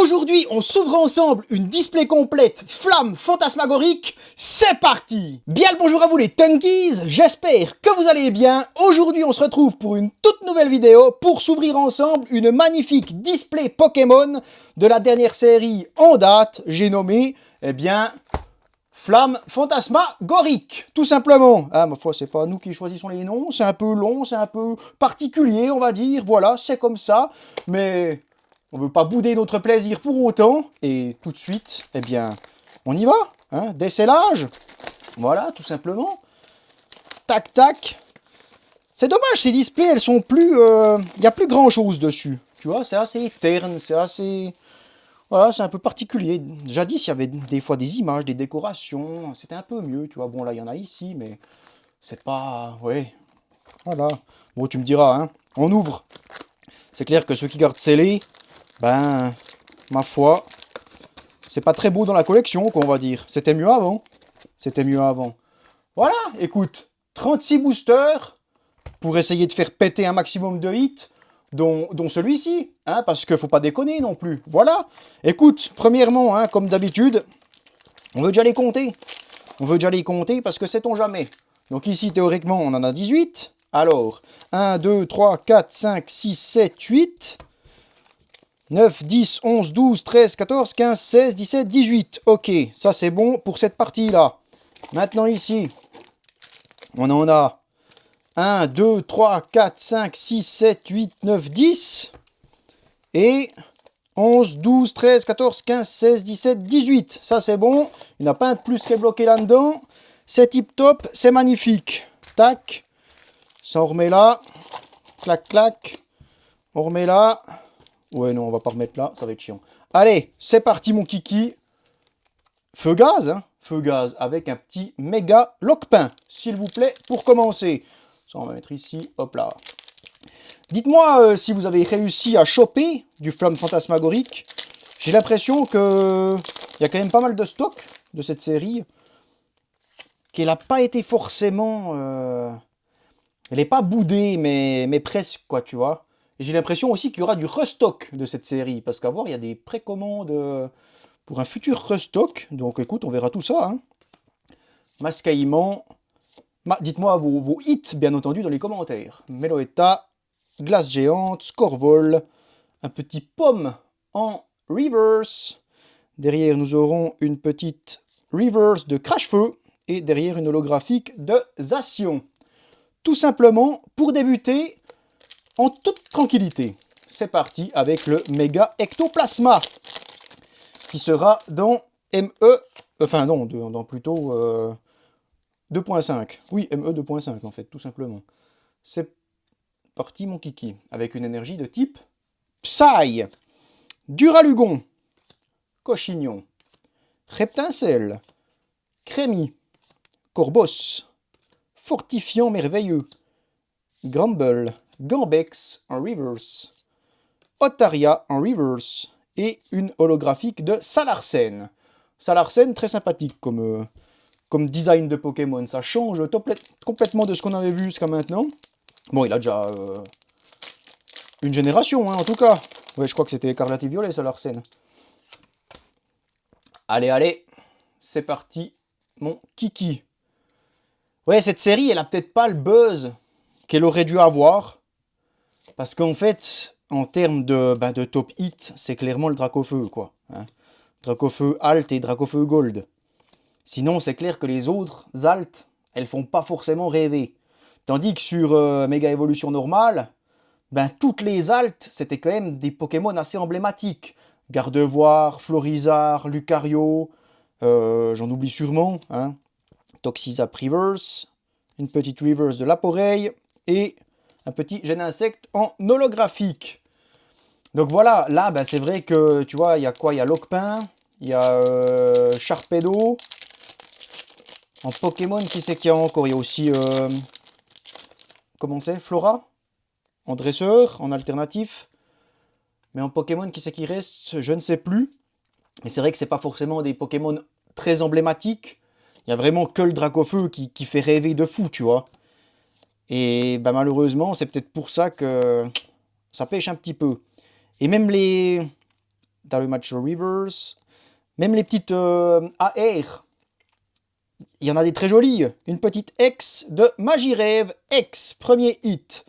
Aujourd'hui, on s'ouvre ensemble une display complète flamme fantasmagorique. C'est parti! Bien le bonjour à vous les Tunkies, j'espère que vous allez bien. Aujourd'hui, on se retrouve pour une toute nouvelle vidéo pour s'ouvrir ensemble une magnifique display Pokémon de la dernière série en date. J'ai nommé, eh bien, Flamme fantasmagorique, tout simplement. Ah, ma foi, c'est pas nous qui choisissons les noms, c'est un peu long, c'est un peu particulier, on va dire. Voilà, c'est comme ça, mais on veut pas bouder notre plaisir pour autant. Et tout de suite, eh bien, on y va, hein, décellage. Voilà, tout simplement. Tac, tac. C'est dommage, ces displays, elles sont plus... Il n'y a plus grand-chose dessus. Tu vois, c'est assez terne, c'est assez... Voilà, c'est un peu particulier. Jadis, il y avait des fois des images, des décorations. C'était un peu mieux, tu vois. Bon, là, il y en a ici, mais c'est pas... Ouais, voilà. Bon, tu me diras, hein. On ouvre. C'est clair que ceux qui gardent scellés, ben, ma foi, c'est pas très beau dans la collection, quoi, on va dire. C'était mieux avant. C'était mieux avant. Voilà, écoute, 36 boosters pour essayer de faire péter un maximum de hits. Dont celui-ci, hein, parce qu'il ne faut pas déconner non plus. Voilà. Écoute, premièrement, hein, comme d'habitude, on veut déjà les compter. On veut déjà les compter parce que sait-on jamais. Donc ici, théoriquement, on en a 18. Alors, 1, 2, 3, 4, 5, 6, 7, 8, 9, 10, 11, 12, 13, 14, 15, 16, 17, 18. Ok, ça c'est bon pour cette partie-là. Maintenant ici, on en a 1, 2, 3, 4, 5, 6, 7, 8, 9, 10. Et 11, 12, 13, 14, 15, 16, 17, 18. Ça, c'est bon. Il n'y en a pas un de plus qui est bloqué là-dedans. C'est tip top. C'est magnifique. Tac. Ça, on remet là. Clac, clac. On remet là. Ouais, non, on va pas remettre là. Ça va être chiant. Allez, c'est parti, mon kiki. Feu gaz, hein. Feu gaz avec un petit méga lock-pain, s'il vous plaît, pour commencer. Ça, on va mettre ici, hop là. Dites-moi si vous avez réussi à choper du flamme fantasmagorique. J'ai l'impression que il y a quand même pas mal de stock de cette série. Qu'elle n'a pas été forcément... elle n'est pas boudée, mais presque, quoi, tu vois. Et j'ai l'impression aussi qu'il y aura du restock de cette série. Parce qu'à voir, il y a des précommandes pour un futur restock. Donc écoute, on verra tout ça. Hein. Mascaillement. Dites-moi vos hits, bien entendu, dans les commentaires. Meloetta, glace géante, Scorvol, un petit pomme en reverse. Derrière, nous aurons une petite reverse de Crash-Feu. Et derrière, une holographique de Zacian. Tout simplement, pour débuter, en toute tranquillité. C'est parti avec le méga ectoplasma. Qui sera dans ME... Enfin non, dans plutôt... 2.5. Oui, ME 2.5 en fait, tout simplement. C'est parti mon kiki. Avec une énergie de type Psy. Duralugon. Cochignon. Reptincelle. Crémy. Corbos. Fortifiant merveilleux. Grumble. Gambex en reverse. Otaria en reverse. Et une holographique de Salarsen. Salarsen, très sympathique comme design de Pokémon. Ça change complètement de ce qu'on avait vu jusqu'à maintenant. Bon, il a déjà une génération, hein, en tout cas. Ouais, je crois que c'était Écarlate et Violet, ça, Larsen. Allez, allez. C'est parti, mon kiki. Ouais, cette série, elle a peut-être pas le buzz qu'elle aurait dû avoir. Parce qu'en fait, en termes de top hit, c'est clairement le Dracofeu, quoi. Hein. Dracofeu Alt et Dracofeu Gold. Sinon, c'est clair que les autres Alt, elles font pas forcément rêver. Tandis que sur Méga Évolution normale, ben, toutes les Alt, c'était quand même des Pokémon assez emblématiques. Gardevoir, Florizard, Lucario, j'en oublie sûrement. Hein. Toxizap Reverse, une petite Reverse de Laporeille et un petit Géninsect en holographique. Donc voilà, là, ben, c'est vrai que, tu vois, il y a quoi? Il y a Lockpin, il y a Sharpedo. En Pokémon, qui c'est qu'il y a encore? Il y a aussi, comment c'est? Flora? En dresseur, en alternatif. Mais en Pokémon, qui c'est qui reste? Je ne sais plus. Et c'est vrai que c'est pas forcément des Pokémon très emblématiques. Il y a vraiment que le Dracofeu qui fait rêver de fou, tu vois. Et bah, malheureusement, c'est peut-être pour ça que ça pêche un petit peu. Et même T'as le match reverse. Même les petites AR. Il y en a des très jolies. Une petite X de Magirève. X, premier hit.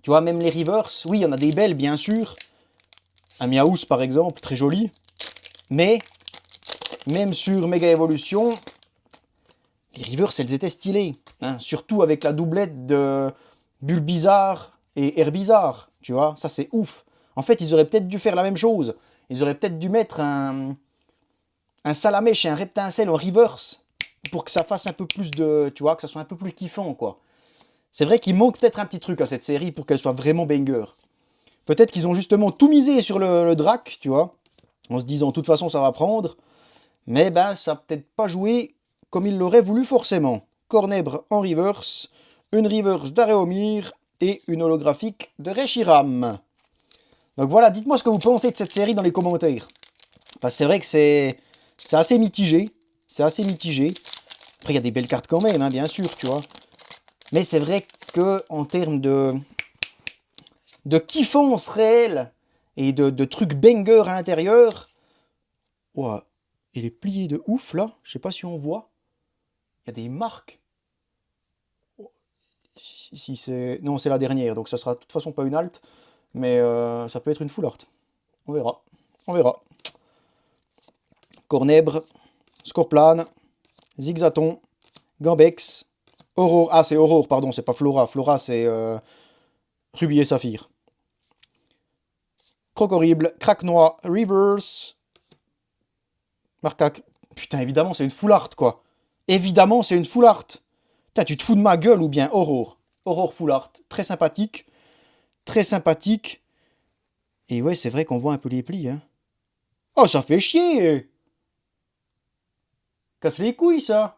Tu vois, même les reverse. Oui, il y en a des belles, bien sûr. Un Miaus, par exemple, très joli. Mais, même sur Mega Evolution, les reverse, elles étaient stylées. Hein, surtout avec la doublette de Bulbizarre et Herbizarre. Tu vois, ça c'est ouf. En fait, ils auraient peut-être dû faire la même chose. Ils auraient peut-être dû mettre un Salamèche et un Reptincelle en reverse pour que ça fasse un peu plus de... Tu vois, que ça soit un peu plus kiffant, quoi. C'est vrai qu'il manque peut-être un petit truc à cette série pour qu'elle soit vraiment banger. Peut-être qu'ils ont justement tout misé sur le Drac, tu vois, en se disant, de toute façon, ça va prendre. Mais ben, ça n'a peut-être pas joué comme il l'aurait voulu forcément. Cornèbre en reverse, une reverse d'Aréomir et une holographique de Reshiram. Donc voilà, dites-moi ce que vous pensez de cette série dans les commentaires. Parce que c'est vrai que c'est assez mitigé. C'est assez mitigé. Après, il y a des belles cartes quand même, hein, bien sûr, tu vois. Mais c'est vrai qu'en termes de kiffance réelle et de trucs banger à l'intérieur, ouah, il est plié de ouf, là. Je sais pas si on voit. Il y a des marques. Si c'est... Non, c'est la dernière, donc ça sera de toute façon pas une halte. Mais ça peut être une full art. On verra. On verra. Cornèbre, Scorplane, Zigzaton, Gambex, Aurore. Ah, c'est Aurore, pardon, c'est pas Flora. Flora, c'est Rubis et Saphir. Crocorible, Craquenois, Reverse. Marcac. Putain, évidemment, c'est une full art, quoi. Évidemment, c'est une full art. Putain, tu te fous de ma gueule ou bien Aurore. Aurore full art. Très sympathique. Très sympathique. Et ouais, c'est vrai qu'on voit un peu les plis, hein. Oh, ça fait chier! Casse les couilles, ça!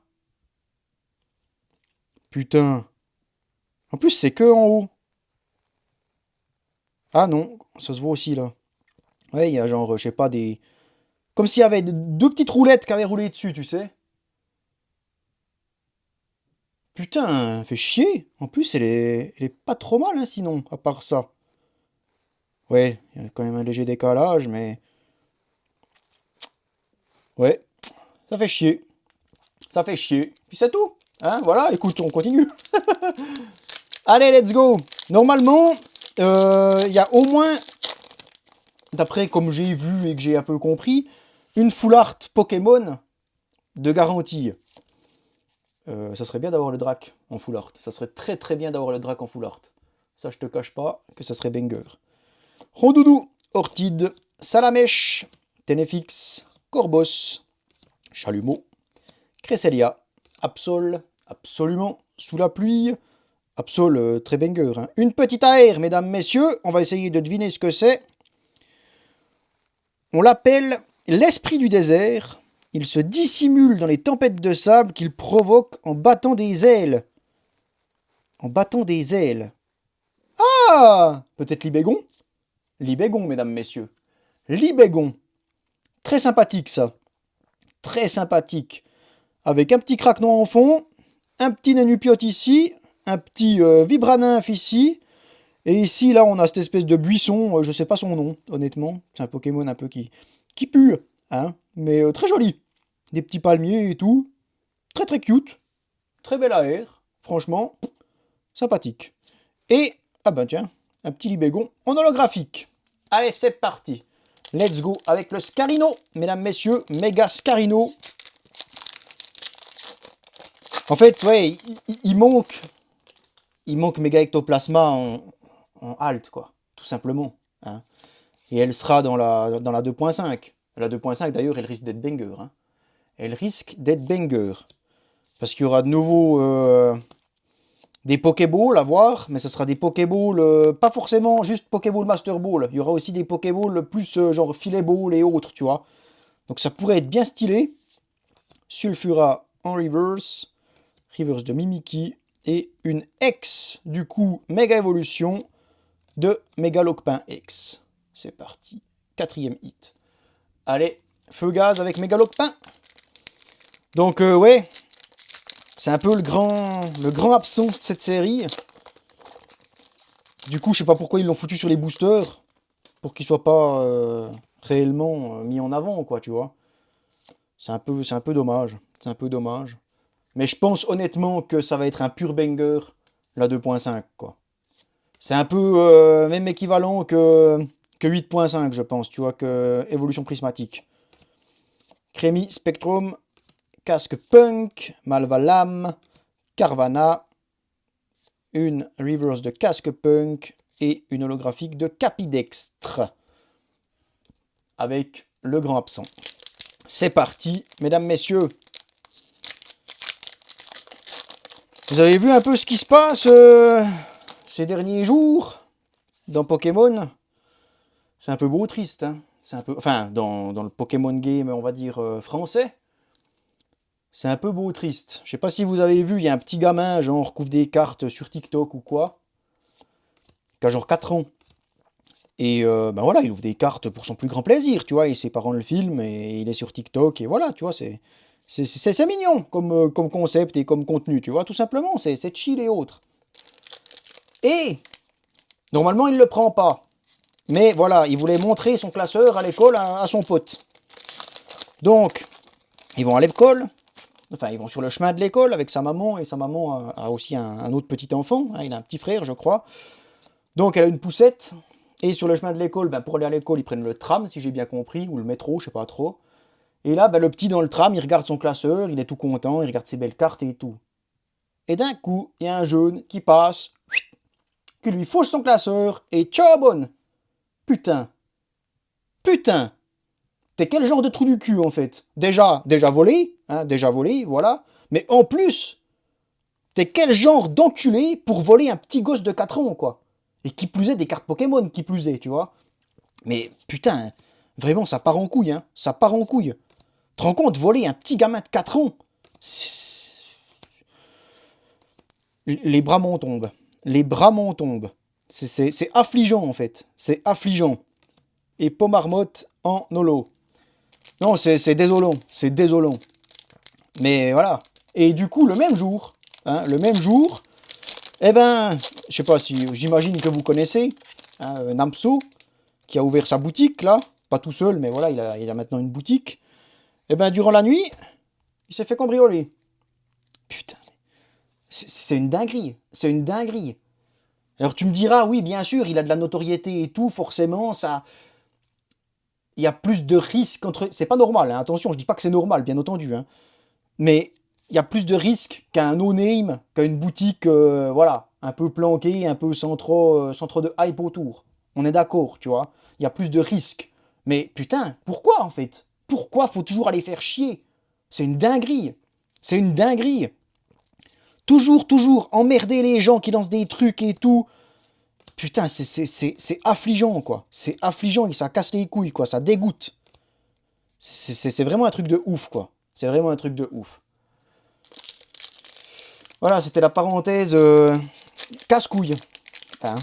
Putain. En plus, c'est que en haut. Ah non, ça se voit aussi, là. Ouais, il y a genre, je sais pas, des... Comme s'il y avait deux petites roulettes qui avaient roulé dessus, tu sais. Putain, fait chier. En plus, elle est pas trop mal, hein, sinon, à part ça. Ouais, il y a quand même un léger décalage, mais... Ouais, ça fait chier. Ça fait chier. Puis c'est tout. Hein, voilà, écoute, on continue. Allez, let's go. Normalement, il y a au moins, d'après comme j'ai vu et que j'ai un peu compris, une full art Pokémon de garantie. Ça serait bien d'avoir le Drac en full art. Ça serait très très bien d'avoir le Drac en full art. Ça, je te cache pas que ça serait banger. Rondoudou, Ortide, Salamèche, Ténéfix, Corbos, Chalumeau, Cresselia, Absol, absolument, sous la pluie. Absol, très banger. Hein. Une petite AR, mesdames, messieurs. On va essayer de deviner ce que c'est. On l'appelle l'esprit du désert. Il se dissimule dans les tempêtes de sable qu'il provoque en battant des ailes. En battant des ailes. Ah! Peut-être Libégon? Libégon, mesdames, messieurs. Libégon. Très sympathique, ça. Très sympathique. Avec un petit Craquenois en fond, un petit Nanupiote ici, un petit Vibranymph ici, et ici, là, on a cette espèce de buisson, je sais pas son nom, honnêtement. C'est un Pokémon un peu qui pue, hein, mais très joli. Des petits palmiers et tout. Très très cute. Très belle AR, franchement, sympathique. Et, ah ben tiens, un petit Libégon en holographique. Allez, c'est parti. Let's go avec le Scarino, mesdames, messieurs, méga Scarino. En fait, ouais, il manque Mega Ectoplasma en halt, quoi, tout simplement. Hein. Et elle sera dans la 2.5. La 2.5, d'ailleurs, elle risque d'être banger. Hein. Elle risque d'être banger. Parce qu'il y aura de nouveau des Pokéballs à voir, mais ce sera des Pokéballs, pas forcément juste Pokéball Master Ball. Il y aura aussi des Pokéballs plus genre Filet Ball et autres, tu vois. Donc ça pourrait être bien stylé. Sulfura en reverse. Reverse de Mimikyu. Et une X, du coup, Méga Évolution de Mégalocpin X. C'est parti. 4e hit. Allez, feu gaz avec Mégalocpin. Donc, ouais, c'est un peu le grand absent de cette série. Du coup, je sais pas pourquoi ils l'ont foutu sur les boosters. Pour qu'ils soient pas réellement mis en avant, quoi, tu vois. C'est un peu dommage. C'est un peu dommage. Mais je pense honnêtement que ça va être un pur banger, la 2.5, quoi. C'est un peu même équivalent que 8.5, je pense, tu vois, que évolution prismatique. Crémi Spectrum, casque punk, Malva Lame, Carvana, une reverse de casque punk et une holographique de Capidextre. Avec le grand absent. C'est parti, mesdames, messieurs. Vous avez vu un peu ce qui se passe ces derniers jours dans Pokémon? C'est un peu beau triste, hein. C'est un peu, enfin, dans le Pokémon game, on va dire français. C'est un peu beau triste. Je sais pas si vous avez vu, il y a un petit gamin, genre, couvre des cartes sur TikTok ou quoi, qui a genre 4 ans. Et ben voilà, il ouvre des cartes pour son plus grand plaisir, tu vois, et ses parents le filment, et il est sur TikTok, et voilà, tu vois, c'est mignon comme concept et comme contenu, tu vois, tout simplement, c'est chill et autres. Et, normalement, il ne le prend pas. Mais voilà, il voulait montrer son classeur à l'école à son pote. Donc, ils vont à l'école, enfin, ils vont sur le chemin de l'école avec sa maman, et sa maman a aussi un autre petit enfant, hein, il a un petit frère, je crois. Donc, elle a une poussette. Et sur le chemin de l'école, ben, pour aller à l'école, ils prennent le tram, si j'ai bien compris, ou le métro, je sais pas trop. Et là, ben, le petit dans le tram, il regarde son classeur, il est tout content, il regarde ses belles cartes et tout. Et d'un coup, il y a un jeune qui passe, qui lui fauche son classeur, et ciao bonne. Putain, putain, t'es quel genre de trou du cul en fait? Déjà volé, hein, déjà volé, voilà. Mais en plus, t'es quel genre d'enculé pour voler un petit gosse de 4 ans, quoi. Et qui plus est des cartes Pokémon, qui plus est, tu vois. Mais putain, vraiment, ça part en couille, hein. Ça part en couille. Tu te rends compte, voler un petit gamin de 4 ans, les bras m'en tombent. Les bras m'en tombent. C'est affligeant, en fait. C'est affligeant. Et Pomarmotte en holo. Non, c'est désolant. C'est désolant. Mais voilà. Et du coup, le même jour, eh ben, je sais pas si, j'imagine que vous connaissez, hein, Namso, qui a ouvert sa boutique, là. Pas tout seul, mais voilà, il a maintenant une boutique. Eh ben, durant la nuit, il s'est fait cambrioler. Putain, c'est une dinguerie. C'est une dinguerie. Alors tu me diras, oui, bien sûr, il a de la notoriété et tout, forcément, ça... Il y a plus de risques entre... C'est pas normal, hein, attention, je dis pas que c'est normal, bien entendu, hein. Mais il y a plus de risques qu'un no-name, qu'à une boutique, voilà, un peu planquée, un peu sans trop de hype autour. On est d'accord, tu vois. Il y a plus de risques. Mais putain, pourquoi en fait? Pourquoi faut toujours aller faire chier? C'est une dinguerie. C'est une dinguerie. Toujours emmerder les gens qui lancent des trucs et tout. Putain, c'est affligeant, quoi. C'est affligeant et ça casse les couilles, quoi. Ça dégoûte. C'est vraiment un truc de ouf, quoi. C'est vraiment un truc de ouf. Voilà, c'était la parenthèse casse-couille. Hein.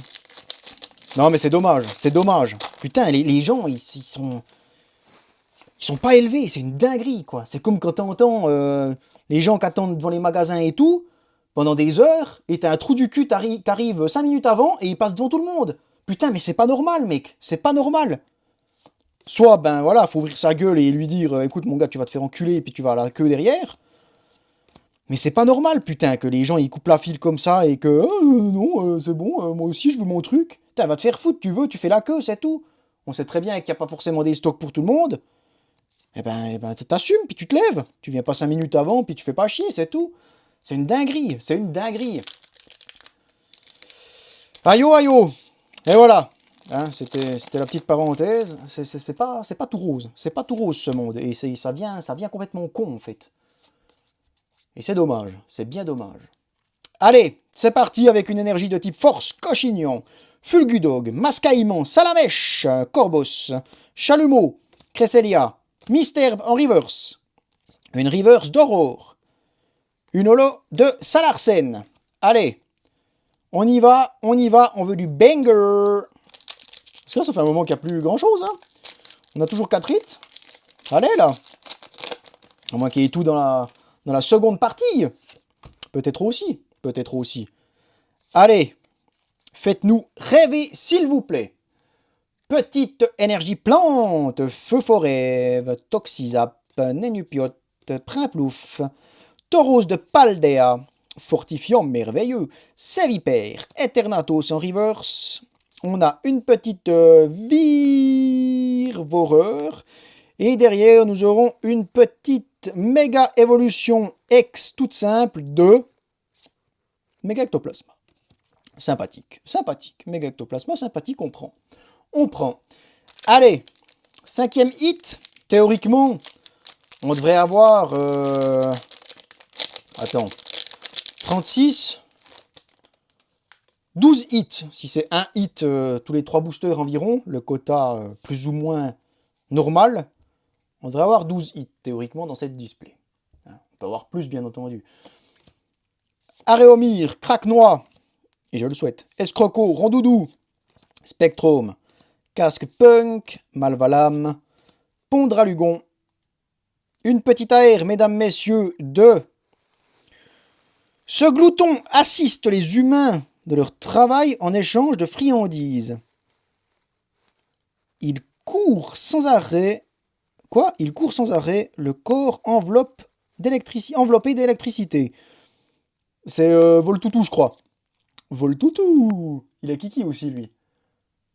Non, mais c'est dommage, c'est dommage. Putain, les gens, ils sont pas élevés, c'est une dinguerie, quoi. C'est comme quand t'entends les gens qui attendent devant les magasins et tout, pendant des heures, et t'as un trou du cul qui arrive 5 minutes avant, et il passe devant tout le monde. Putain, mais c'est pas normal, mec, c'est pas normal. Soit, ben voilà, faut ouvrir sa gueule et lui dire, écoute mon gars, tu vas te faire enculer, et puis tu vas à la queue derrière. Mais c'est pas normal, putain, que les gens ils coupent la file comme ça et que non, c'est bon, moi aussi je veux mon truc. Putain, va te faire foutre, tu veux, tu fais la queue, c'est tout. On sait très bien qu'il n'y a pas forcément des stocks pour tout le monde. Eh ben t'assumes, puis tu te lèves. Tu viens pas 5 minutes avant, puis tu fais pas chier, c'est tout. C'est une dinguerie, c'est une dinguerie. Aïe oh, aïe oh. Et voilà. Hein, c'était la petite parenthèse. C'est pas tout rose. C'est pas tout rose ce monde. Et ça vient complètement con en fait. Et c'est dommage, c'est bien dommage. Allez, c'est parti avec une énergie de type Force, Cochignon, Fulgudog, Mascaïmon, Salamèche, Corbos, Chalumeau, Cresselia, Mystère en reverse, une reverse d'Aurore, une holo de Salarsen. Allez, on y va, on veut du banger. Parce que là, ça fait un moment qu'il n'y a plus grand chose. Hein. On a toujours 4 hits. Allez là. À moins qu'il y ait tout dans la seconde partie. Peut-être aussi. Peut-être aussi. Allez. Faites-nous rêver, s'il vous plaît. Petite énergie plante, feu forêve, toxizap, nénupiote, primplouf, tauros de Paldea, fortifiant merveilleux, sévipère, Eternatus en reverse. On a une petite Virvoreur. Et derrière, nous aurons une petite méga évolution X toute simple de méga ectoplasma. Sympathique, sympathique. Méga ectoplasma, sympathique, on prend. On prend. Allez, 5e hit. Théoriquement, on devrait avoir... Attends. 36. 12 hits. Si c'est un hit tous les 3 boosters environ, le quota plus ou moins normal, on devrait avoir 12 hits théoriquement dans cette display. On peut avoir plus bien entendu. Aréomir, Craquenois, et je le souhaite. Escroco, Rondoudou, Spectrum, Casque Punk, Malvalam, Pondralugon, une petite AR, mesdames, messieurs, de... Ce glouton assiste les humains de leur travail en échange de friandises. Il court sans arrêt... Quoi? Il court sans arrêt, le corps enveloppé d'électricité. C'est Voltoutou, je crois. Voltoutou! Il est kiki aussi, lui.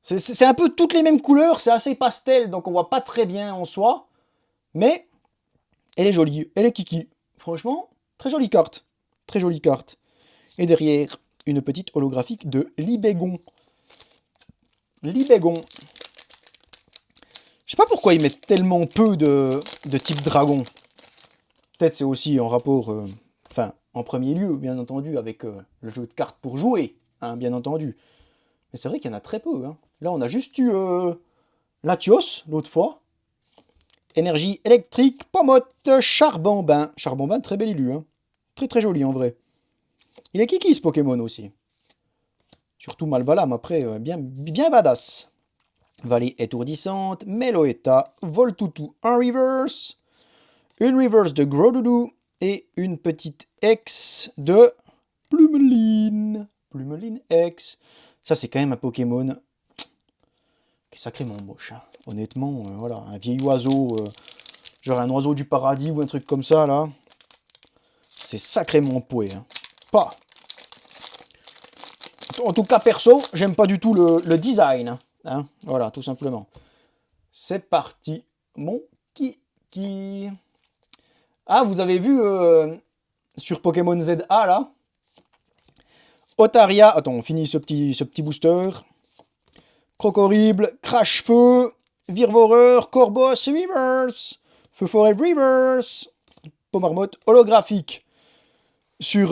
C'est un peu toutes les mêmes couleurs, c'est assez pastel, donc on voit pas très bien en soi. Mais elle est jolie, elle est kiki. Franchement, très jolie carte. Très jolie carte. Et derrière, une petite holographique de Libégon. Libégon. Je sais pas pourquoi ils mettent tellement peu de type dragon. Peut-être c'est aussi en rapport... Enfin, en premier lieu, bien entendu, avec le jeu de cartes pour jouer, hein, bien entendu. Mais c'est vrai qu'il y en a très peu. Hein. Là, on a juste eu Latios, l'autre fois. Énergie électrique, Pomote, Charbambin. Charbambin, très bel élu. Hein. Très très joli en vrai. Il est kiki ce Pokémon aussi. Surtout Malvalam, après, bien badass. Vallée étourdissante, Meloetta, Voltoutou en reverse. Une reverse de Grodoudou. Et une petite X de Plumeline. Plumeline X. Ça, c'est quand même un Pokémon qui est sacrément moche. Hein. Honnêtement, voilà, un vieil oiseau, genre un oiseau du paradis ou un truc comme ça, là. C'est sacrément poué. Hein. Pas. En tout cas, perso, j'aime pas du tout le design. Hein. Voilà, tout simplement. C'est parti, mon kiki. Ah, vous avez vu sur Pokémon ZA, là, Otaria, attends, on finit ce petit booster. Crocorible, Crash-Feu, Virvoreur, Corboss, Reverse, Feu Forêt Reverse, Pomarmotte holographique. Sur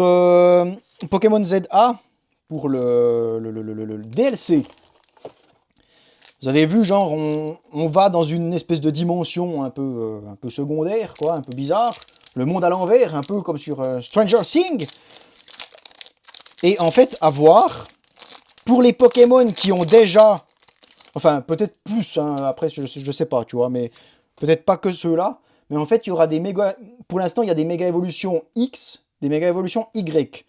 Pokémon ZA, pour le DLC. Vous avez vu, genre, on va dans une espèce de dimension un peu secondaire, quoi, un peu bizarre. Le monde à l'envers, un peu comme sur Stranger Things. Et en fait, à voir, pour les Pokémon qui ont déjà... Enfin, peut-être plus, hein, après, je sais pas, tu vois, mais peut-être pas que ceux-là. Mais en fait, il y aura des méga... Pour l'instant, il y a des méga évolutions X, des méga évolutions Y.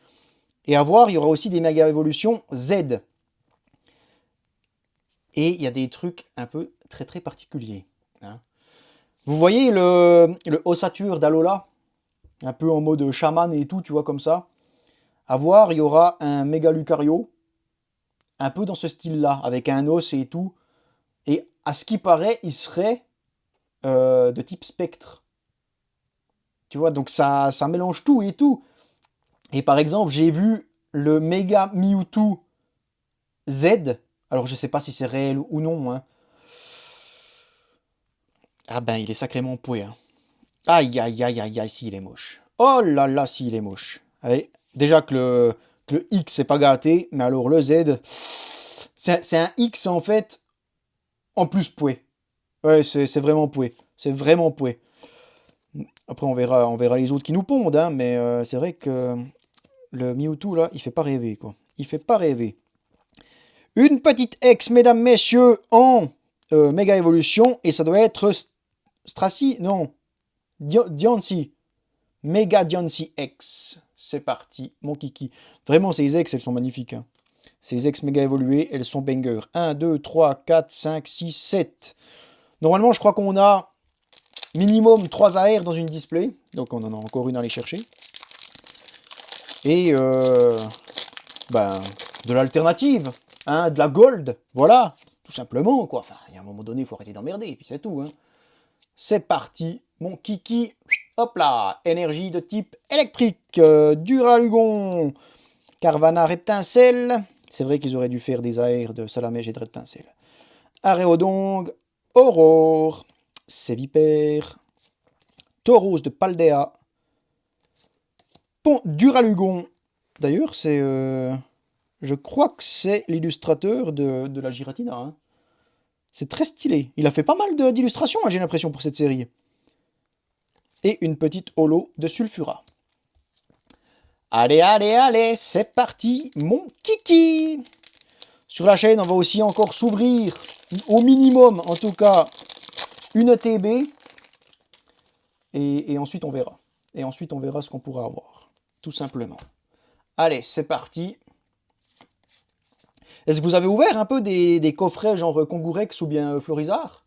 Et à voir, il y aura aussi des méga évolutions Z. Et il y a des trucs un peu très très particuliers. Hein. Vous voyez le ossature d'Alola? Un peu en mode chaman et tout, tu vois, comme ça. À voir, il y aura un méga Lucario. Un peu dans ce style-là, avec un os et tout. Et à ce qui paraît, il serait de type spectre. Tu vois, donc ça mélange tout et tout. Et par exemple, j'ai vu le méga Mewtwo Z. Alors, je sais pas si c'est réel ou non. Hein. Ah ben, il est sacrément poué. Hein. Aïe, aïe, aïe, aïe, aïe, s'il est moche. Oh là là, s'il est moche. Allez, déjà que le X, c'est pas gâté. Mais alors, le Z, c'est un X, en fait, en plus poué. Ouais, c'est vraiment poué. C'est vraiment poué. Après, on verra les autres qui nous pondent. Hein, mais c'est vrai que le Mewtwo, là, il fait pas rêver, quoi. Il fait pas rêver. Une petite X, mesdames, messieurs, en méga évolution. Et ça doit être Stracy, non. Diancie. Méga Diancie X. C'est parti, mon kiki. Vraiment, ces X, elles sont magnifiques. Hein. Ces ex-méga évoluées, elles sont banger. 1, 2, 3, 4, 5, 6, 7. Normalement, je crois qu'on a minimum 3 AR dans une display. Donc on en a encore une à aller chercher. Et de l'alternative, hein, de la gold, voilà, tout simplement, quoi. Enfin, il y a un moment donné, il faut arrêter d'emmerder, et puis c'est tout. Hein. C'est parti, mon kiki. Hop là, énergie de type électrique, Duralugon, Carvana Reptincelle. C'est vrai qu'ils auraient dû faire des AR de Salamèche et de Reptincelle. Aréodong, Aurore, Sévipère, Tauros de Paldea, Duralugon. D'ailleurs, c'est... je crois que c'est l'illustrateur de la Giratina. Hein. C'est très stylé. Il a fait pas mal d'illustrations, hein, j'ai l'impression, pour cette série. Et une petite holo de Sulfura. Allez, allez, allez, c'est parti, mon kiki. Sur la chaîne, on va aussi encore s'ouvrir, au minimum, en tout cas, une TB. Et ensuite, on verra. Et ensuite, on verra ce qu'on pourra avoir. Tout simplement. Allez, c'est parti. Est-ce que vous avez ouvert un peu des coffrets genre Kangourex ou bien Florizard?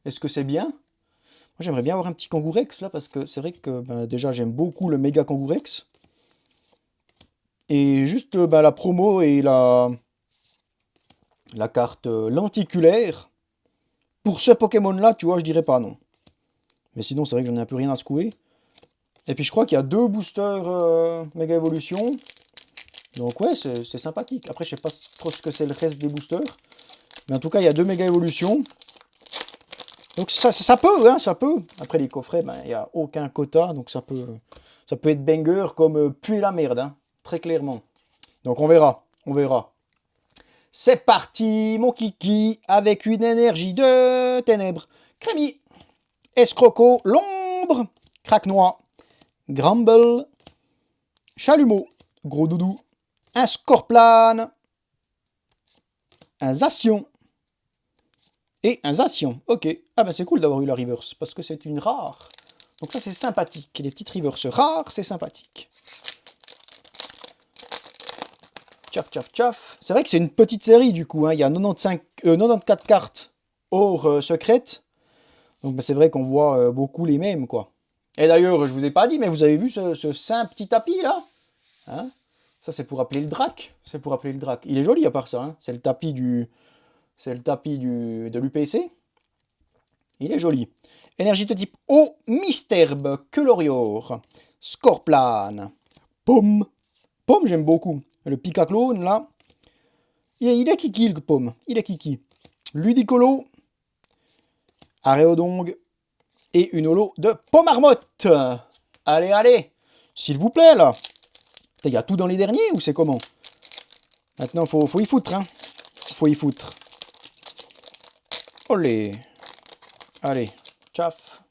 Est-ce que c'est bien? Moi, j'aimerais bien avoir un petit Kangourex, là, parce que c'est vrai que déjà, j'aime beaucoup le méga Kangourex. Et juste la promo et la carte lenticulaire, pour ce Pokémon-là, tu vois, je dirais pas non. Mais sinon, c'est vrai que j'en ai un peu rien à secouer. Et puis, je crois qu'il y a 2 boosters Méga Évolution. Donc, ouais, c'est sympathique. Après, je sais pas trop ce que c'est le reste des boosters. Mais en tout cas, il y a 2 Méga Évolutions. Donc, ça peut, hein, ça peut. Après, les coffrets, il n'y a aucun quota. Donc, ça peut être banger comme puer la merde, hein, très clairement. Donc, on verra. On verra. C'est parti, mon kiki, avec une énergie de ténèbres. Crémy, Escroco, l'ombre, Craquenois, Gramble, Chalumeau, Gros Doudou, un Scorplane, un Zacian et un Zacian. Ok, ah ben c'est cool d'avoir eu la reverse, parce que c'est une rare. Donc ça c'est sympathique, les petites reverses rares, c'est sympathique. Tchaf, tchaf, tchaf. C'est vrai que c'est une petite série du coup, hein. Il y a 94 cartes hors secrètes. Donc c'est vrai qu'on voit beaucoup les mêmes, quoi. Et d'ailleurs, je vous ai pas dit, mais vous avez vu ce simple petit tapis là, hein? Ça c'est pour appeler le drac. C'est pour appeler le drac. Il est joli à part ça, hein. C'est le tapis de l'UPC. Il est joli. Énergie de type eau, Misterbe, Quelorior, Scorplane, Pomme. Pomme, j'aime beaucoup. Le Picaclone, là. Il est kiki, le Pomme. Il est kiki. Ludicolo, Aréodong et une holo de Pommarmotte. Allez, allez. S'il vous plaît, là. Il y a tout dans les derniers ou c'est comment? Maintenant, faut y foutre, hein. Faut y foutre. Olé. Allez. Tchaf.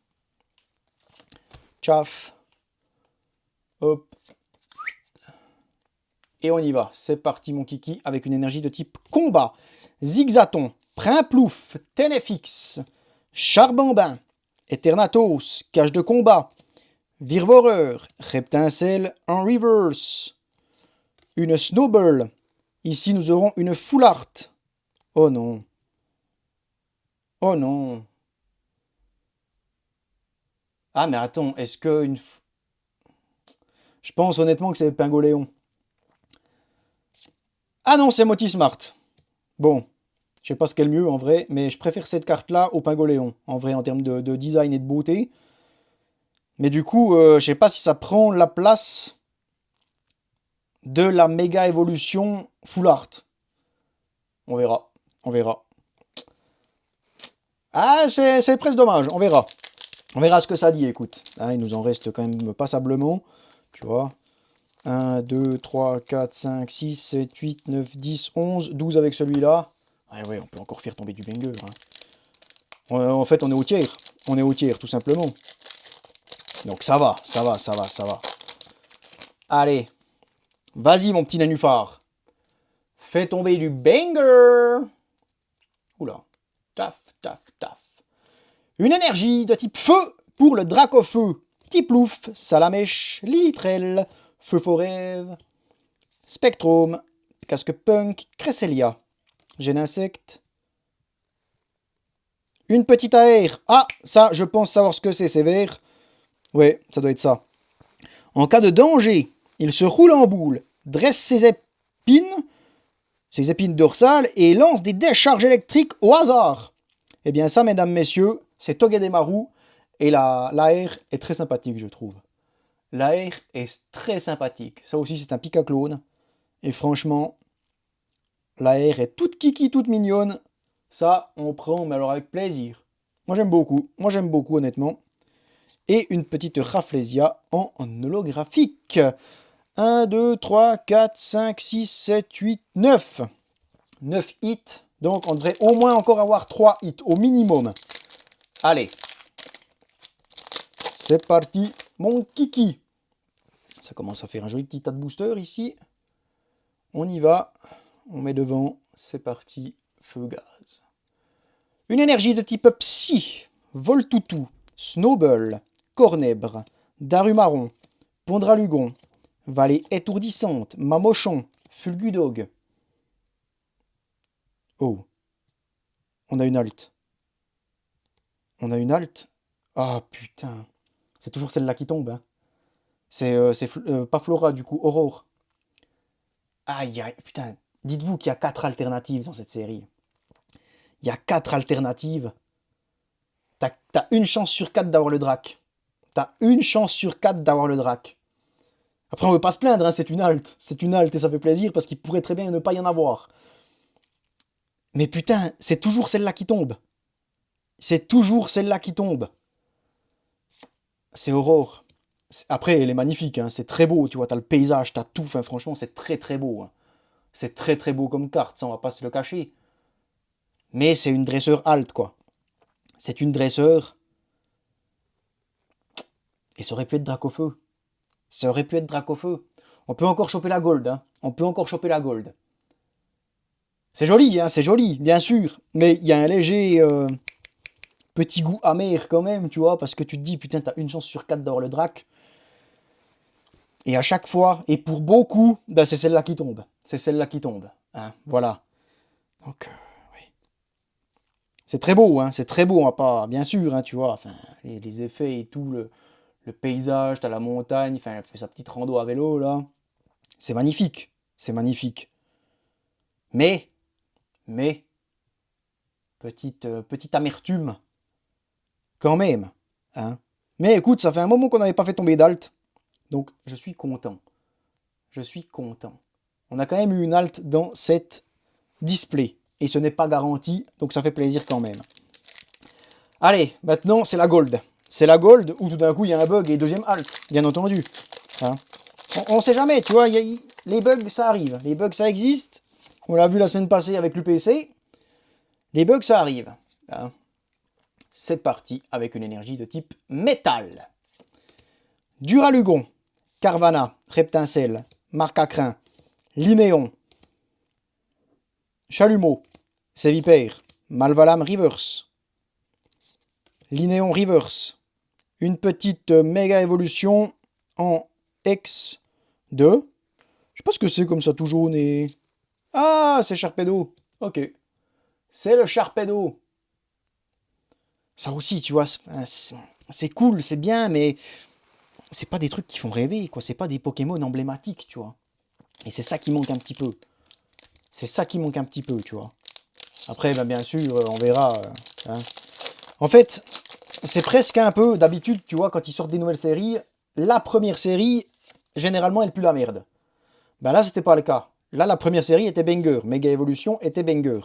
Tchaf. Hop. Et on y va. C'est parti, mon kiki, avec une énergie de type combat. Zigzaton, Primplouf, Ténéfix, Charbambin, Eternatos, Cage de combat, Virvoreur, Reptincelle en reverse, une Snowball. Ici, nous aurons une Full Art. Oh non. Oh non. Ah, mais attends, est-ce que une... Je pense honnêtement que c'est Pingoléon. Ah non, c'est Motismart. Bon, je sais pas ce qu'est le mieux en vrai, mais je préfère cette carte-là au Pingoléon, en vrai, en termes de design et de beauté. Mais du coup, je sais pas si ça prend la place de la méga évolution Full Art. On verra, on verra. Ah, c'est presque dommage, on verra. On verra ce que ça dit, écoute. Ah, il nous en reste quand même passablement, tu vois. 1, 2, 3, 4, 5, 6, 7, 8, 9, 10, 11, 12 avec celui-là. Ah ouais, on peut encore faire tomber du banger. Hein. En fait, on est au tiers. On est au tiers, tout simplement. Donc ça va, ça va, ça va, ça va. Allez. Vas-y, mon petit nanuphar. Fais tomber du banger. Oula. Taf, taf, taf. Une énergie de type feu pour le Dracofeu. Tiplouf, Salamèche, Lilitrel, Feu Forêve, Spectrum, casque punk, Cresselia. Gène insecte. Une petite AR. Ah, ça, je pense savoir ce que c'est vert. Ouais, ça doit être ça. En cas de danger, il se roule en boule, dresse ses épines dorsales et lance des décharges électriques au hasard. Eh bien ça, mesdames, messieurs, c'est Togedemaru et l'AR est très sympathique, je trouve. L'AR est très sympathique. Ça aussi, c'est un Pika-clone. Et franchement, l'AR est toute kiki, toute mignonne. Ça, on prend, mais alors avec plaisir. Moi, j'aime beaucoup. Moi, j'aime beaucoup, honnêtement. Et une petite Rafflesia en holographique. 1, 2, 3, 4, 5, 6, 7, 8, 9. 9 hits. Donc, on devrait au moins encore avoir 3 hits, au minimum. Allez. C'est parti, mon kiki. Ça commence à faire un joli petit tas de boosters ici. On y va. On met devant. C'est parti, feu gaz. Une énergie de type Psy. Voltoutou. Snowball. Cornèbre. Darumaron. Pondralugon. Vallée étourdissante. Mamochon. Fulgudog. Oh. On a une halte. On a une halte. Ah putain. C'est toujours celle-là qui tombe. Hein. C'est pas Flora du coup, Aurore. Aïe aïe, putain. Dites-vous qu'il y a 4 alternatives dans cette série. Il y a 4 alternatives. T'as une chance sur 4 d'avoir le drac. T'as une chance sur 4 d'avoir le drac. Après, on veut pas se plaindre, hein, c'est une halte. C'est une halte et ça fait plaisir parce qu'il pourrait très bien ne pas y en avoir. Mais putain, c'est toujours celle-là qui tombe. C'est toujours celle-là qui tombe. C'est Aurore. Après, elle est magnifique, hein, c'est très beau, tu vois, t'as le paysage, t'as tout, enfin, franchement, c'est très très beau. Hein. C'est très très beau comme carte, ça, on va pas se le cacher. Mais c'est une dresseur halte, quoi. C'est une dresseur. Et ça aurait pu être Dracofeu. Ça aurait pu être Dracofeu. On peut encore choper la gold, hein. On peut encore choper la gold. C'est joli, hein, c'est joli, bien sûr. Mais il y a un léger petit goût amer quand même, tu vois, parce que tu te dis, putain, t'as une chance sur 4 d'avoir le drac. Et à chaque fois, et pour beaucoup, ben c'est celle-là qui tombe. C'est celle-là qui tombe. Hein, voilà. Donc, oui. C'est très beau, hein, c'est très beau, on va pas, bien sûr, hein, tu vois, enfin, les effets et tout, le paysage, t'as la montagne, enfin, elle fait sa petite rando à vélo, là. C'est magnifique, c'est magnifique. Mais, petite amertume, quand même, hein. Mais écoute, ça fait un moment qu'on n'avait pas fait tomber d'alt, donc je suis content. Je suis content. On a quand même eu une alt dans cette display. Et ce n'est pas garanti, donc ça fait plaisir quand même. Allez, maintenant c'est la gold. C'est la gold où tout d'un coup il y a un bug et deuxième halt, bien entendu. Hein, on ne sait jamais, tu vois, les bugs ça arrive. Les bugs ça existe. On l'a vu la semaine passée avec l'UPC. Les bugs ça arrive. Hein. C'est parti avec une énergie de type métal. Duralugon, Carvana, Reptincelle, Marcacrin, Linéon, Chalumeau, Sévipère, Malvalam Reverse, Linéon Reverse, une petite méga évolution en X2. Je sais pas ce que c'est comme ça tout jaune et... Ah, c'est Sharpedo. Ok. C'est le Sharpedo. Ça aussi, tu vois, c'est cool, c'est bien, mais c'est pas des trucs qui font rêver, quoi. C'est pas des Pokémon emblématiques, tu vois. Et c'est ça qui manque un petit peu. C'est ça qui manque un petit peu, tu vois. Après, ben, bien sûr, on verra. Hein. En fait, c'est presque un peu, d'habitude, tu vois, quand ils sortent des nouvelles séries, la première série, généralement, elle pue la merde. Ben là, c'était pas le cas. Là, la première série était banger. Mega Evolution était banger.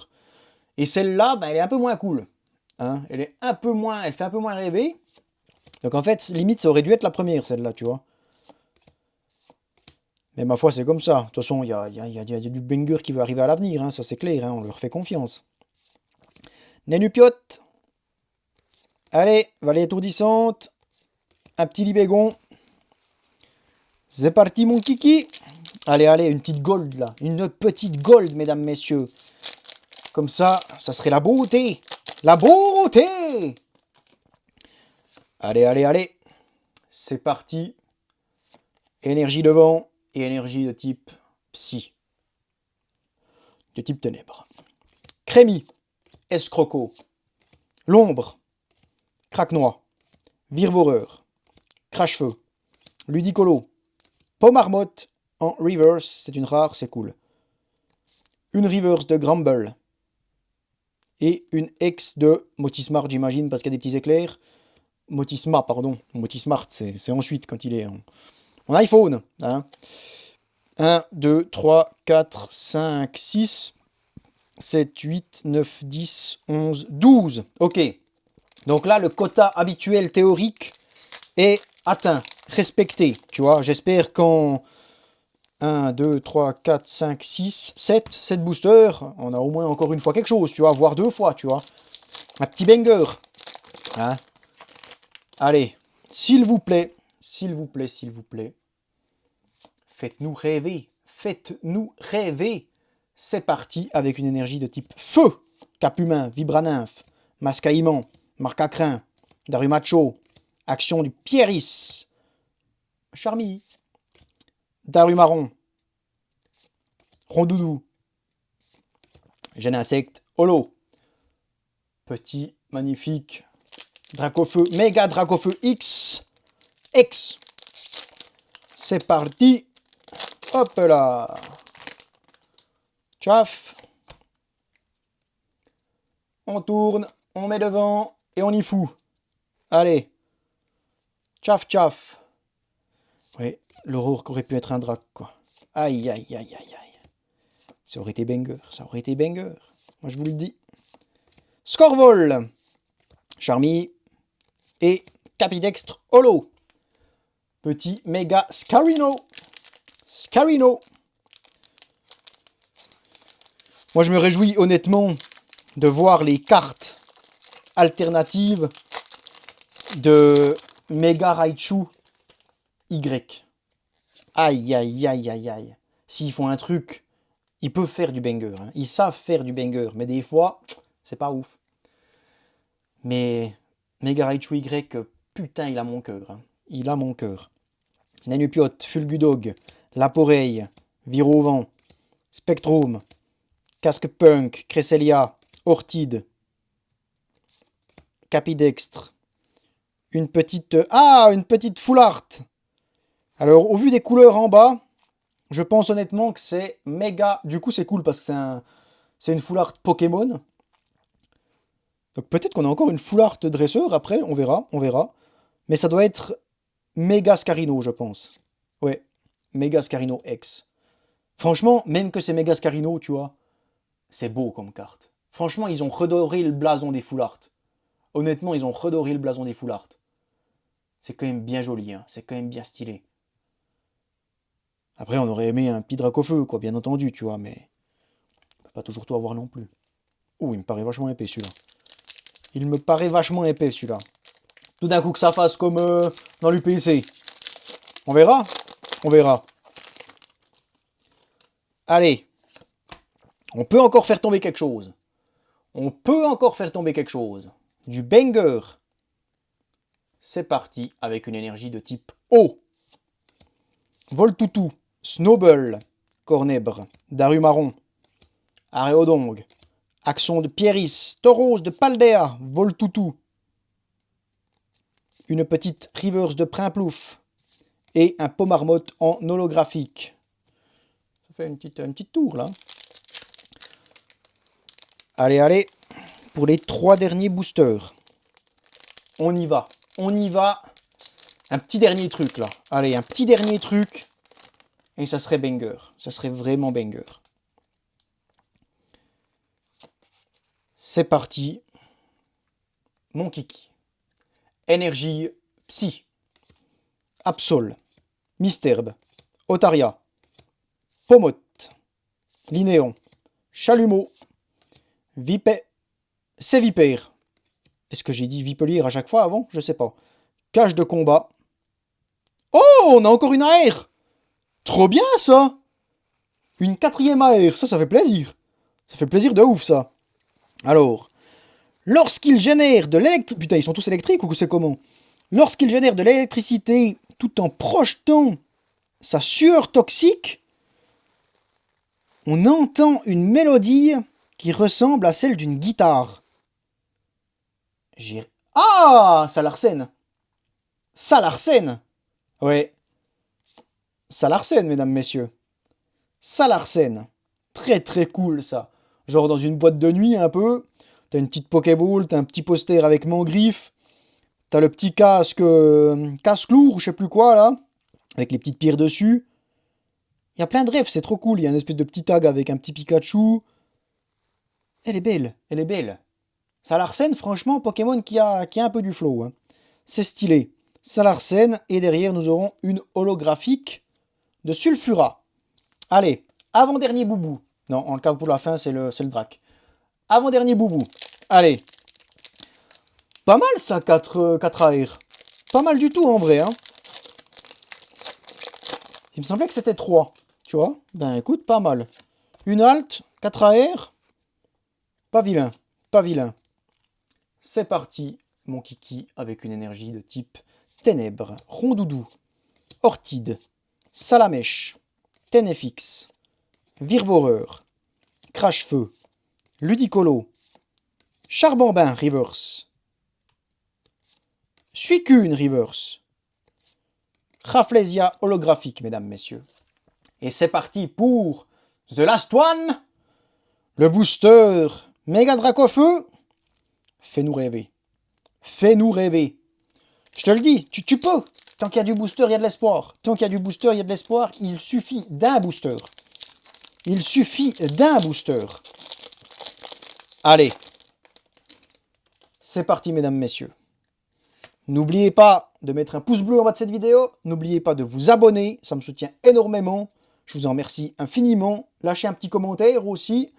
Et celle-là, ben, elle est un peu moins cool. Hein. Elle est un peu moins, elle fait un peu moins rêver. Donc en fait, limite, ça aurait dû être la première, celle-là, tu vois. Mais ma foi, c'est comme ça. De toute façon, il y a du banger qui va arriver à l'avenir, hein, ça c'est clair, hein, on leur fait confiance. Nénupiot. Allez, vallée étourdissante. Un petit libégon. C'est parti, mon kiki. Allez, allez, une petite gold, là. Une petite gold, mesdames, messieurs. Comme ça serait la beauté. La beauté. Allez, allez, allez. C'est parti. Énergie devant et énergie de type Psy. de type ténèbres. Crémy, escroco, l'ombre, craque-noix, virevoreur, crache-feu, ludicolo, pomme-marmotte en reverse, c'est une rare, c'est cool. Une reverse de Grumble. Et une ex de Motismart, j'imagine, parce qu'il y a des petits éclairs. Motisma, pardon. Motismart, c'est ensuite quand il est en iPhone. Hein. 1, 2, 3, 4, 5, 6, 7, 8, 9, 10, 11, 12. Ok. Donc là, le quota habituel théorique est atteint, respecté. Tu vois, j'espère qu'en 1, 2, 3, 4, 5, 6, 7 boosters, on a au moins encore une fois quelque chose, tu vois, voire 2 fois, tu vois. Un petit banger. Hein. Allez, s'il vous plaît, s'il vous plaît, s'il vous plaît, faites-nous rêver, faites-nous rêver. C'est parti avec une énergie de type feu. Cap-humain, Vibranymphe, Mascaïman, Marcacrin, Darumacho, action du Pieris, Charmy, Darumaron, Rondoudou, Gène insecte, Holo, petit, magnifique, Dracofeu, méga Dracofeu X, c'est parti, hop là, tchaf, on tourne, on met devant et on y fout, allez, tchaf tchaf, ouais, l'aurore aurait pu être un drac quoi, aïe aïe aïe aïe aïe. Ça aurait été banger, ça aurait été banger. Moi, je vous le dis. Scorvol, Charmy et Capidextre Holo. Petit méga Scarino. Scarino. Moi, je me réjouis honnêtement de voir les cartes alternatives de Mega Raichu Y. Aïe, aïe, aïe, aïe, aïe. S'ils font un truc... Ils peuvent faire du banger, hein. Ils savent faire du banger, mais des fois, c'est pas ouf. Mais Mega Raichu Y, putain, il a mon cœur. Hein. Il a mon cœur. Nanupiot, Fulgudog, Laporeille, Virovent, Spectrum, Casque Punk, Cresselia, Ortide, Capidextre, une petite... Ah, une petite Full Art. Alors, au vu des couleurs en bas, je pense honnêtement que c'est méga... Du coup, c'est cool parce que c'est une full art Pokémon. Donc peut-être qu'on a encore une full art dresseur après, on verra, on verra. Mais ça doit être méga Scarino, je pense. Ouais, méga Scarino X. Franchement, même que c'est méga Scarino, tu vois, c'est beau comme carte. Franchement, ils ont redoré le blason des full art. Honnêtement, ils ont redoré le blason des full art. C'est quand même bien joli, hein. C'est quand même bien stylé. Après, on aurait aimé un petit Dracofeu, quoi, bien entendu, tu vois, mais... On peut pas toujours tout avoir non plus. Ouh, il me paraît vachement épais, celui-là. Il me paraît vachement épais, celui-là. Tout d'un coup que ça fasse comme dans l'UPC. On verra. On verra. Allez. On peut encore faire tomber quelque chose. On peut encore faire tomber quelque chose. Du banger. C'est parti avec une énergie de type eau. Voltoutou. Snowball, Cornèbre, Darumaron, Aréodong, Action de Pieris, Tauros de Paldea, Voltoutou, une petite Reverse de Primplouf et un Pomme-marmotte en holographique. Ça fait une petite tour là. Allez, allez, pour les 3 derniers boosters. On y va, on y va. Un petit dernier truc là. Allez, un petit dernier truc. Et ça serait banger. Ça serait vraiment banger. C'est parti. Mon kiki. Énergie Psy. Absol. Misterbe. Otaria. Pomote. Linéon. Chalumeau. C'est Vipère. Est-ce que j'ai dit Vipelier à chaque fois avant? Je sais pas. Cage de combat. Oh, on a encore une AR. Trop bien, ça! Une 4e AR, ça fait plaisir. Ça fait plaisir de ouf, ça. Alors, lorsqu'il génère de l'électricité... Putain, ils sont tous électriques ou c'est comment? Lorsqu'il génère de l'électricité tout en projetant sa sueur toxique, On entend une mélodie qui ressemble à celle d'une guitare. Ah, Salarsen. Salarsen. Ouais. Salarsen, mesdames, messieurs. Salarsen. Très très cool ça. Genre dans une boîte de nuit un peu. T'as une petite Pokéball, t'as un petit poster avec Mangriffe. T'as le petit casque, casse-lourd, je sais plus quoi là. Avec les petites pierres dessus. Il y a plein de rêves, c'est trop cool. Il y a une espèce de petit tag avec un petit Pikachu. Elle est belle, elle est belle. Salarsen, franchement, Pokémon qui a un peu du flow. Hein. C'est stylé. Salarsen, et derrière, nous aurons une holographique de Sulfura. Allez, avant-dernier boubou. Non, en le cas pour la fin, c'est le Drac. Avant-dernier boubou. Allez. Pas mal ça, 4 AR. Pas mal du tout en vrai. Hein. Il me semblait que c'était 3. Tu vois? Ben écoute, pas mal. Une halte, 4 AR. Pas vilain. Pas vilain. C'est parti, mon kiki, avec une énergie de type Ténèbres, Rondoudou, Ortide, Salamèche, Ténéfix, Virvoreur, Crache-Feu, Ludicolo, Charbambin Reverse, Suicune Reverse, Rafflesia holographique, mesdames, messieurs. Et c'est parti pour The Last One, le booster Méga Dracofeu. Fais-nous rêver. Fais-nous rêver. Je te le dis, tu peux. Tant qu'il y a du booster, il y a de l'espoir. Tant qu'il y a du booster, il y a de l'espoir. Il suffit d'un booster. Il suffit d'un booster. Allez. C'est parti, mesdames, messieurs. N'oubliez pas de mettre un pouce bleu en bas de cette vidéo. N'oubliez pas de vous abonner. Ça me soutient énormément. Je vous en remercie infiniment. Lâchez un petit commentaire aussi.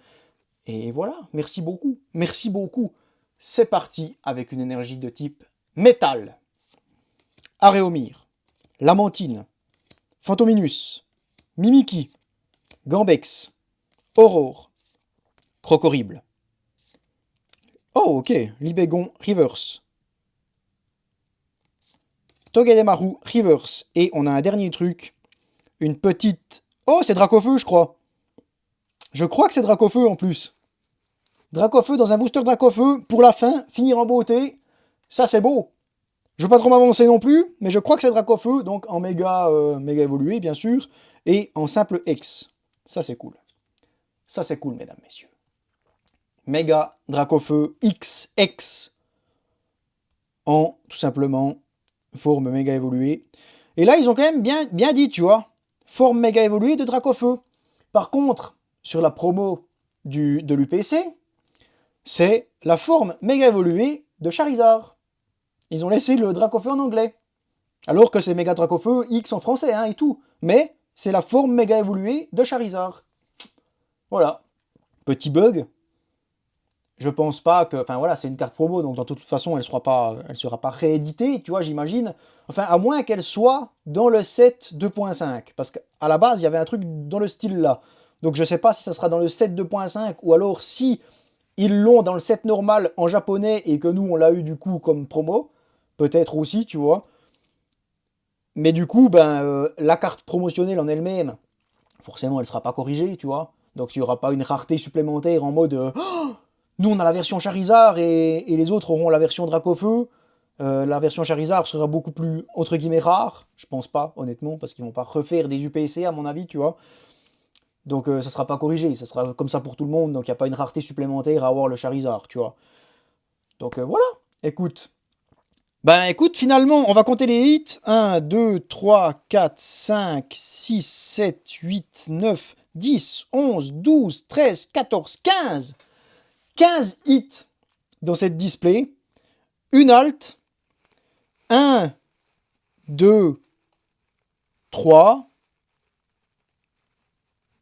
Et voilà. Merci beaucoup. Merci beaucoup. C'est parti avec une énergie de type métal. Aréomir, Lamantine, Fantominus, Mimiki, Gambex, Aurore, Crocorible. Oh, ok, Libégon Reverse. Togedemaru Reverse. Et on a un dernier truc. Une petite... Oh, c'est Dracofeu, je crois. Je crois que c'est Dracofeu en plus. Dracofeu dans un booster Dracofeu pour la fin, finir en beauté. Ça, c'est beau. Je ne veux pas trop m'avancer non plus, mais je crois que c'est Dracofeu, donc en méga, méga évolué, bien sûr, et en simple X. Ça, c'est cool. Ça, c'est cool, mesdames, messieurs. Méga Dracofeu XX en, tout simplement, forme méga évoluée. Et là, ils ont quand même bien dit, tu vois, forme méga évoluée de Dracofeu. Par contre, sur la promo de l'UPC, c'est la forme méga évoluée de Charizard. Ils ont laissé le Dracofeu en anglais. Alors que c'est Méga Dracofeu X en français, hein, et tout. Mais c'est la forme méga évoluée de Charizard. Voilà. Petit bug. Je pense pas que... Enfin voilà, c'est une carte promo, donc de toute façon, elle sera pas rééditée, tu vois, j'imagine. Enfin, à moins qu'elle soit dans le set 2.5. Parce qu'à la base, il y avait un truc dans le style là. Donc je sais pas si ça sera dans le set 2.5, ou alors si ils l'ont dans le set normal en japonais, et que nous, on l'a eu du coup comme promo. Peut-être aussi, tu vois. Mais du coup, la carte promotionnelle en elle-même, forcément, elle ne sera pas corrigée, tu vois. Donc, il n'y aura pas une rareté supplémentaire en mode oh, nous, on a la version Charizard et les autres auront la version Dracofeu. La version Charizard sera beaucoup plus, entre guillemets, rare. Je pense pas, honnêtement, parce qu'ils vont pas refaire des UPC, à mon avis, tu vois. Donc, ça ne sera pas corrigé. Ça sera comme ça pour tout le monde. Donc, il n'y a pas une rareté supplémentaire à avoir le Charizard, tu vois. Donc, voilà. Écoute. Ben écoute, finalement, on va compter les hits. 1, 2, 3, 4, 5, 6, 7, 8, 9, 10, 11, 12, 13, 14, 15. 15 hits dans cette display. Une alt. 1, 2, 3.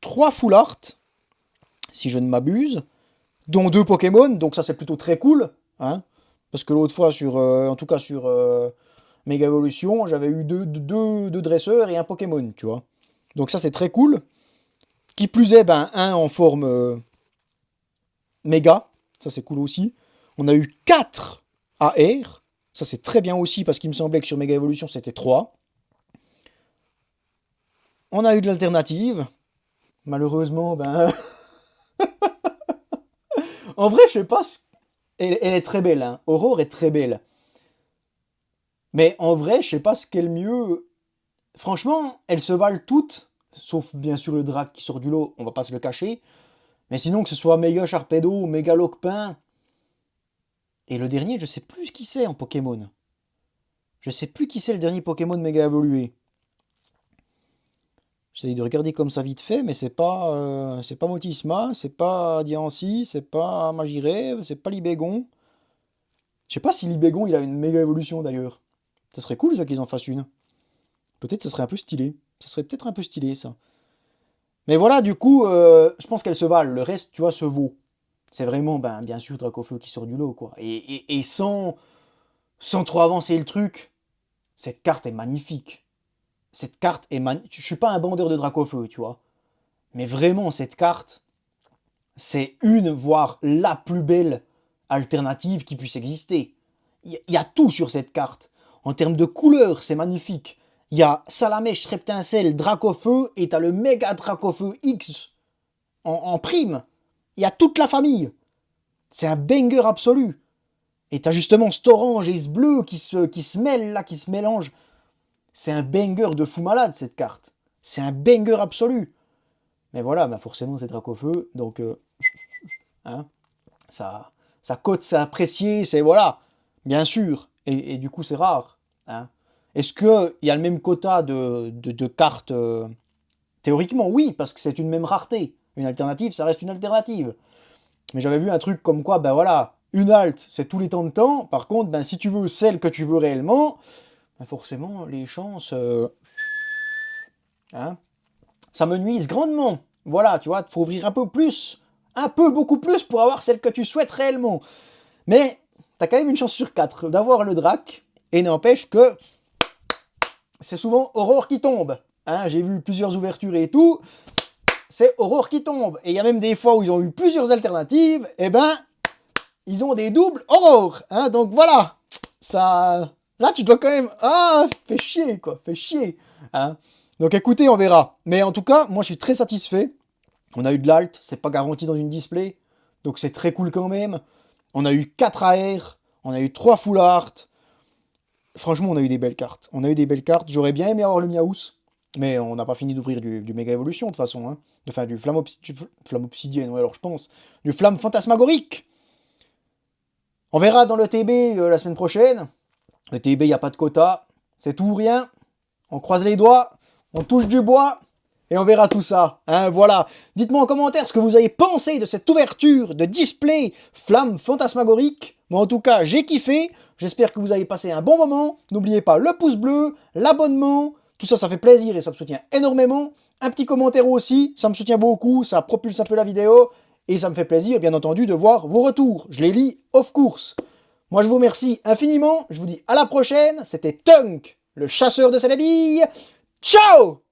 3 full art, si je ne m'abuse. Dont 2 Pokémon, donc ça c'est plutôt très cool. Hein, parce que l'autre fois, en tout cas sur Mega Evolution, j'avais eu deux dresseurs et un Pokémon, tu vois. Donc ça, c'est très cool. Qui plus est, un en forme méga. Ça, c'est cool aussi. On a eu 4 AR. Ça, c'est très bien aussi, parce qu'il me semblait que sur Mega Evolution, c'était 3. On a eu de l'alternative. malheureusement, ben... En vrai, je sais pas... Elle est très belle, hein. Aurore est très belle. Mais en vrai, je sais pas ce qu'est le mieux. Franchement, elles se valent toutes, sauf bien sûr le drac qui sort du lot, on va pas se le cacher. Mais sinon, que ce soit Méga Sharpedo, Méga Loquepin... Et le dernier, je sais plus qui c'est en Pokémon. Je sais plus qui c'est le dernier Pokémon méga évolué. J'essaie de regarder comme ça vite fait, mais c'est pas Motisma, c'est pas Diancie, c'est pas Magirève, c'est pas Libégon. Je sais pas si Libégon il a une méga évolution d'ailleurs. Ça serait cool ça qu'ils en fassent une. Peut-être ça serait un peu stylé. Ça serait peut-être un peu stylé ça. Mais voilà, du coup, je pense qu'elle se valent. Le reste, tu vois, se vaut. C'est vraiment, ben, bien sûr, Dracofeu qui sort du lot, quoi. Et sans trop avancer le truc, cette carte est magnifique. Cette carte est magnifique. Je suis pas un bandeur de Dracofeu, tu vois. Mais vraiment, cette carte, c'est une, voire la plus belle alternative qui puisse exister. Il y a tout sur cette carte. En termes de couleurs, c'est magnifique. Il y a Salamèche, Reptincelle, Dracofeu, et t'as le méga Dracofeu X en prime. Il y a toute la famille. C'est un banger absolu. Et t'as justement cet orange et ce bleu qui se mêlent là, qui se mélangent. C'est un banger de fou malade cette carte. C'est un banger absolu. Mais voilà, bah forcément c'est Dracofeu, donc hein, ça cote, c'est apprécié, c'est voilà, bien sûr. Et du coup c'est rare. Hein. Est-ce qu'il y a le même quota de cartes théoriquement, oui, parce que c'est une même rareté. Une alternative, ça reste une alternative. Mais j'avais vu un truc comme quoi, ben voilà, une alt, c'est tous les temps de temps. Par contre, ben, si tu veux celle que tu veux réellement, ben forcément, les chances... hein, ça me nuise grandement. Voilà, tu vois, il faut ouvrir un peu plus, un peu beaucoup plus pour avoir celle que tu souhaites réellement. Mais t'as quand même une chance sur 4 d'avoir le drac, et n'empêche que c'est souvent Aurore qui tombe. Hein, j'ai vu plusieurs ouvertures et tout, c'est Aurore qui tombe. Et il y a même des fois où ils ont eu plusieurs alternatives, et ben, ils ont des doubles Aurore. Hein, donc voilà, ça... Là, tu dois quand même... Ah, fais chier, quoi, fais chier. Hein. Donc écoutez, on verra. Mais en tout cas, moi, je suis très satisfait. On a eu de l'alt, c'est pas garanti dans une display. Donc c'est très cool quand même. On a eu 4 AR, on a eu 3 full art. Franchement, on a eu des belles cartes. On a eu des belles cartes. J'aurais bien aimé avoir le Miaous. Mais on n'a pas fini d'ouvrir du Méga Evolution de toute façon. Hein. Enfin, du Flamme Obsidienne, ouais, alors je pense. Du Flamme Fantasmagorique. On verra dans le TB la semaine prochaine. Le TB, il n'y a pas de quota. C'est tout ou rien. On croise les doigts. On touche du bois. Et on verra tout ça. Hein, voilà. Dites-moi en commentaire ce que vous avez pensé de cette ouverture de display Flamme Fantasmagorique. Moi, en tout cas, j'ai kiffé. J'espère que vous avez passé un bon moment. N'oubliez pas le pouce bleu, l'abonnement. Tout ça, ça fait plaisir et ça me soutient énormément. Un petit commentaire aussi, ça me soutient beaucoup. Ça propulse un peu la vidéo. Et ça me fait plaisir, bien entendu, de voir vos retours. Je les lis off course. Moi, je vous remercie infiniment. Je vous dis à la prochaine. C'était Tunk, le chasseur de célébilles. Ciao!